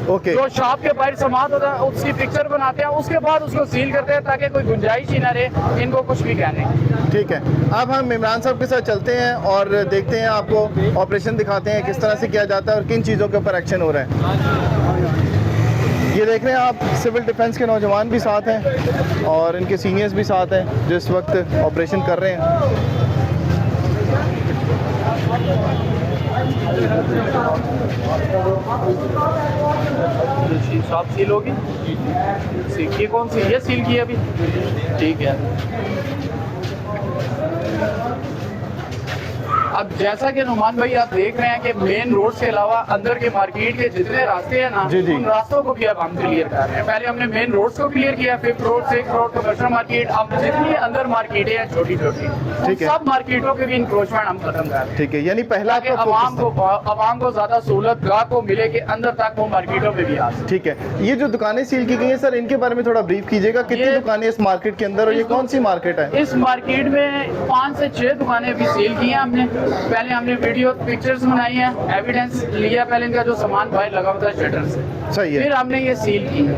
Okay. जो shop के बाहर सामान होता है उसकी पिक्चर बनाते हैं, उसके बाद उसको सील करते हैं ताकि कोई गुंजाइश ही ना रहे इनको कुछ भी कहने। ठीक है, अब हम इमरान साहब के साथ चलते हैं और देखते हैं, आपको ऑपरेशन दिखाते हैं किस तरह से किया जाता है और किन चीज़ों के ऊपर एक्शन हो रहा है। ये देख रहे हैं आप, सिविल डिफेंस के नौजवान भी साथ हैं और इनके सीनियर्स भी साथ हैं जो इस वक्त ऑपरेशन कर रहे हैं। शॉप सील होगी, ये कौन सी, ये सील की है अभी, ठीक है। अब जैसा कि नुमान भाई आप देख रहे हैं कि मेन रोड के अलावा अंदर के मार्केट के जितने रास्ते हैं ना, जी जी। उन रास्तों को भी अब हम क्लियर कर रहे हैं। पहले हमने मेन रोड्स को क्लियर किया, 5th road, 6th road, commercial market, अब जितनी अंदर मार्केटें हैं छोटी छोटी, ठीक है। सब मार्केटों के भी इंक्रोचमेंट हम खत्म कर रहे हैं, ठीक है, यानी पहला ताकि अवाम को ज्यादा सहूलत गाह को मिले कि अंदर तक वो मार्केटों में भी आ सके। ठीक है, ये जो दुकानें सील की गई हैं सर, इनके बारे में थोड़ा ब्रीफ कीजिएगा, कितनी ये- दुकानें इस मार्केट के अंदर और ये कौन सी मार्केट है? इस मार्केट में 5 से 6 दुकानें भी सेल की हैं हमने। पहले हमने वीडियो पिक्चर्स बनाई हैं, एविडेंस लिया पहले इनका जो सामान बाहर लगा हुआ था शटर से, सही है। फिर हमने ये सील की है।